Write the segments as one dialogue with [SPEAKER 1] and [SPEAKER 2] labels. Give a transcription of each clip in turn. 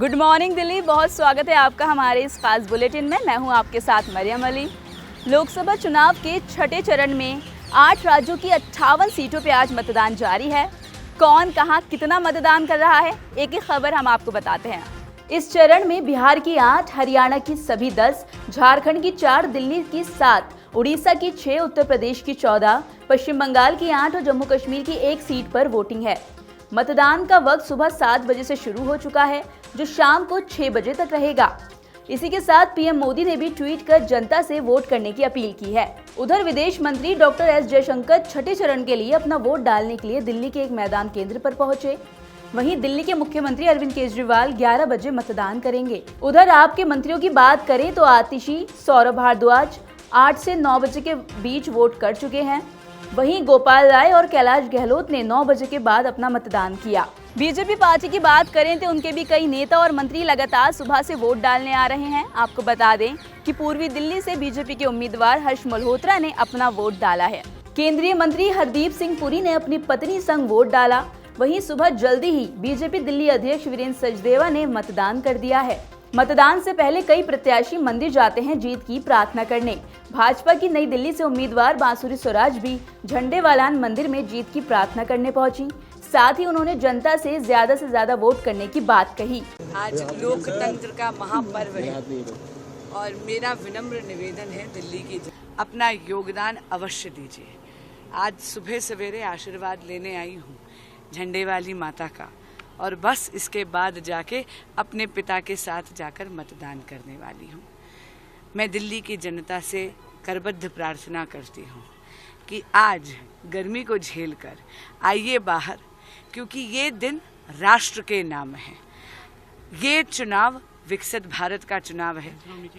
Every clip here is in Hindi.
[SPEAKER 1] गुड मॉर्निंग दिल्ली, बहुत स्वागत है आपका हमारे इस खास बुलेटिन में। मैं हूं आपके साथ मरियम अली। लोकसभा चुनाव के छठे चरण में 8 राज्यों की 58 सीटों पे आज मतदान जारी है। कौन कहां कितना मतदान कर रहा है, एक एक खबर हम आपको बताते हैं। इस चरण में बिहार की 8, हरियाणा की सभी 10, झारखंड की 4, दिल्ली की 7, उड़ीसा की 6, उत्तर प्रदेश की 14, पश्चिम बंगाल की 8 और जम्मू कश्मीर की 1 सीट पर वोटिंग है। मतदान का वक्त सुबह 7 बजे से शुरू हो चुका है, जो शाम को 6 बजे तक रहेगा। इसी के साथ पीएम मोदी ने भी ट्वीट कर जनता से वोट करने की अपील की है। उधर विदेश मंत्री डॉक्टर एस जयशंकर छठे चरण के लिए अपना वोट डालने के लिए दिल्ली के एक मैदान केंद्र पर पहुंचे। वहीं दिल्ली के मुख्यमंत्री अरविंद केजरीवाल 11 बजे मतदान करेंगे। उधर आपके मंत्रियों की बात करें तो आतिशी, सौरभ भारद्वाज 8 से 9 बजे के बीच वोट कर चुके हैं। वहीं गोपाल राय और कैलाश गहलोत ने 9 बजे के बाद अपना मतदान किया। बीजेपी पार्टी की बात करें तो उनके भी कई नेता और मंत्री लगातार सुबह से वोट डालने आ रहे हैं। आपको बता दें कि पूर्वी दिल्ली से बीजेपी के उम्मीदवार हर्ष मल्होत्रा ने अपना वोट डाला है। केंद्रीय मंत्री हरदीप सिंह पुरी ने अपनी पत्नी संग वोट डाला। वहीं सुबह जल्दी ही बीजेपी दिल्ली अध्यक्ष वीरेंद्र सचदेवा ने मतदान कर दिया है। मतदान से पहले कई प्रत्याशी मंदिर जाते हैं जीत की प्रार्थना करने। भाजपा की नई दिल्ली से उम्मीदवार बांसुरी स्वराज भी झंडेवालान मंदिर में जीत की प्रार्थना करने पहुंची। साथ ही उन्होंने जनता से ज्यादा वोट करने की बात कही।
[SPEAKER 2] आज लोकतंत्र का महापर्व है और मेरा विनम्र निवेदन है दिल्ली की अपना योगदान अवश्य दीजिए। आज सुबह सवेरे आशीर्वाद लेने आई हूँ झंडे वाली माता का, और बस इसके बाद जाके अपने पिता के साथ जाकर मतदान करने वाली हूँ। मैं दिल्ली की जनता से करबद्ध प्रार्थना करती हूँ कि आज गर्मी को झेलकर आइए बाहर, क्योंकि ये दिन राष्ट्र के नाम है। ये चुनाव विकसित भारत का चुनाव है।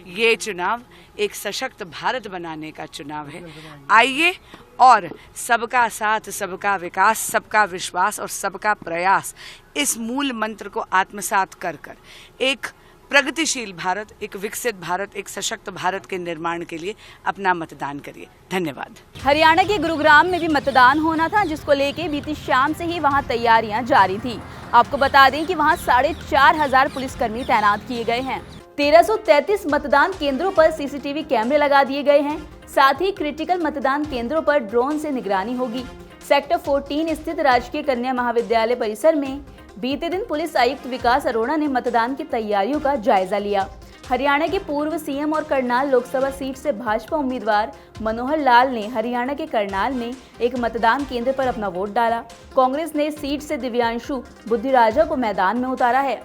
[SPEAKER 2] ये चुनाव एक सशक्त भारत बनाने का चुनाव है। आइए और सबका साथ, सबका विकास, सबका विश्वास और सबका प्रयास, इस मूल मंत्र को आत्मसात कर एक प्रगतिशील भारत, एक विकसित भारत, एक सशक्त भारत के निर्माण के लिए अपना मतदान करिए। धन्यवाद।
[SPEAKER 1] हरियाणा के गुरुग्राम में भी मतदान होना था, जिसको लेके बीती शाम से ही वहां तैयारियां जारी थी। आपको बता दें कि वहां 4,500 पुलिसकर्मी तैनात किए गए हैं। 1333 मतदान केंद्रों पर सीसीटीवी कैमरे लगा दिए गए हैं। साथ ही क्रिटिकल मतदान केंद्रों पर ड्रोन से निगरानी होगी। सेक्टर 14 स्थित राजकीय कन्या महाविद्यालय परिसर में बीते दिन पुलिस आयुक्त विकास अरोड़ा ने मतदान की तैयारियों का जायजा लिया। हरियाणा के पूर्व सीएम और करनाल लोकसभा सीट से भाजपा उम्मीदवार मनोहर लाल ने हरियाणा के करनाल में एक मतदान केंद्र पर अपना वोट डाला। कांग्रेस ने सीट से दिव्यांशु बुद्धिराजा को मैदान में उतारा है।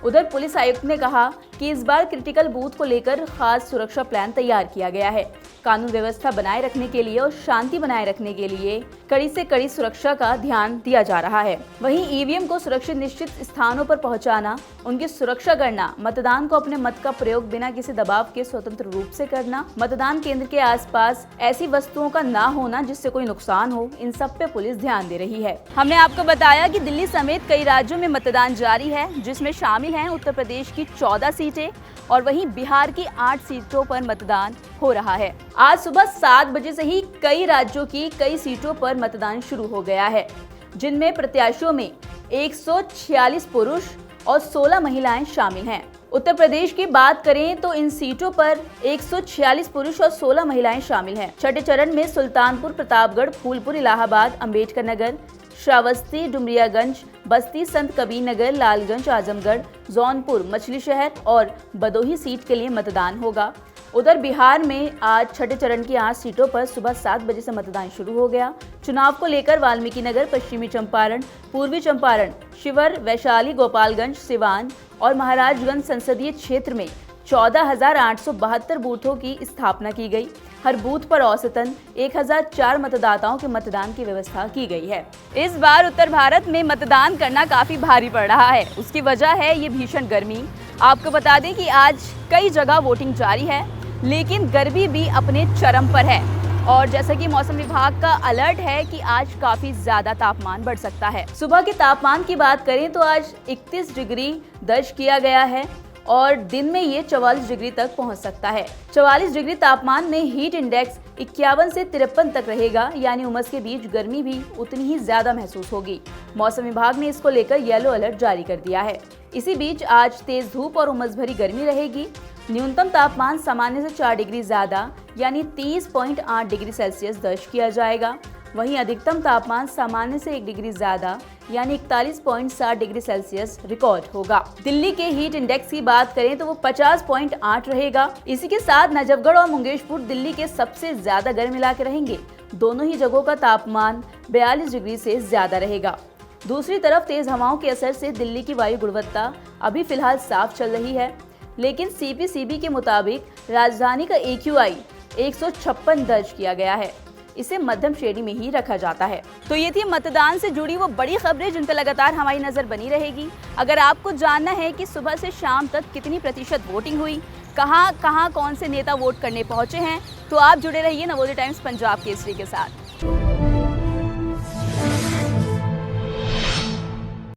[SPEAKER 1] उधर पुलिस आयुक्त ने कहा कि इस बार क्रिटिकल बूथ को लेकर खास सुरक्षा प्लान तैयार किया गया है। कानून व्यवस्था बनाए रखने के लिए और शांति बनाए रखने के लिए कड़ी से कड़ी सुरक्षा का ध्यान दिया जा रहा है। वहीं ईवीएम को सुरक्षित निश्चित स्थानों पर पहुंचाना, उनकी सुरक्षा करना, मतदान को अपने मत का प्रयोग बिना किसी दबाव के स्वतंत्र रूप से करना, मतदान केंद्र के आसपास ऐसी वस्तुओं का ना होना जिससे कोई नुकसान हो, इन सब पे पुलिस ध्यान दे रही है। हमने आपको बताया कि दिल्ली समेत कई राज्यों में मतदान जारी है, जिसमें शामिल हैं उत्तर प्रदेश की 14 सीटें और वहीं बिहार की 8 सीटों पर मतदान हो रहा है। आज सुबह 7 बजे से ही कई राज्यों की कई सीटों पर मतदान शुरू हो गया है, जिनमें प्रत्याशियों में 146 पुरुष और 16 महिलाएं शामिल हैं। उत्तर प्रदेश की बात करें तो इन सीटों पर 146 पुरुष और 16 महिलाएं शामिल हैं। छठे चरण में सुल्तानपुर, प्रतापगढ़, फूलपुर, इलाहाबाद, अंबेडकर नगर, श्रावस्ती, डुमरियागंज, बस्ती, संत कबीर नगर, लालगंज, आजमगढ़, जौनपुर, मछली शहर और भदोही सीट के लिए मतदान होगा। उधर बिहार में आज छठे चरण की 8 सीटों पर सुबह 7 बजे से मतदान शुरू हो गया। चुनाव को लेकर वाल्मीकि नगर, पश्चिमी चंपारण, पूर्वी चंपारण, शिवर, वैशाली, गोपालगंज, सिवान और महाराजगंज संसदीय क्षेत्र में 14,872 बूथों की स्थापना की गई। हर बूथ पर औसतन 1004 मतदाताओं के मतदान की व्यवस्था की गई है। इस बार उत्तर भारत में मतदान करना काफी भारी पड़ रहा है। उसकी वजह है ये भीषण गर्मी। आपको बता दें कि आज कई जगह वोटिंग जारी है, लेकिन गर्मी भी अपने चरम पर है। और जैसा कि मौसम विभाग का अलर्ट है कि आज काफी ज्यादा तापमान बढ़ सकता है। सुबह के तापमान की बात करें तो आज 31 डिग्री दर्ज किया गया है और दिन में ये 44 डिग्री तक पहुंच सकता है। 44 डिग्री तापमान में हीट इंडेक्स 51 से 53 तक रहेगा, यानी उमस के बीच गर्मी भी उतनी ही ज्यादा महसूस होगी। मौसम विभाग ने इसको लेकर येलो अलर्ट जारी कर दिया है। इसी बीच आज तेज धूप और उमस भरी गर्मी रहेगी। न्यूनतम तापमान सामान्य से 4 डिग्री ज्यादा यानी 30.8 डिग्री सेल्सियस दर्ज किया जाएगा। वहीं अधिकतम तापमान सामान्य से 1 डिग्री ज्यादा यानी 41.7 डिग्री सेल्सियस रिकॉर्ड होगा। दिल्ली के हीट इंडेक्स की बात करें तो वो 50.8 रहेगा। इसी के साथ नजफगढ़ और मुंगेशपुर दिल्ली के सबसे ज्यादा गर्म इलाके रहेंगे। दोनों ही जगहों का तापमान 42 डिग्री से ज्यादा रहेगा। दूसरी तरफ तेज हवाओं के असर से दिल्ली की वायु गुणवत्ता अभी फिलहाल साफ चल रही है, लेकिन CPCB के मुताबिक राजधानी का AQI 156 दर्ज किया गया है। इसे मध्यम श्रेणी में ही रखा जाता है। तो ये थी मतदान से जुड़ी वो बड़ी खबरें जिन पर लगातार हमारी नजर बनी रहेगी। अगर आपको जानना है कि सुबह से शाम तक कितनी प्रतिशत वोटिंग हुई, कहां कहां कौन से नेता वोट करने पहुंचे हैं, तो आप जुड़े रहिए नवोदय टाइम्स पंजाब केसरी के साथ।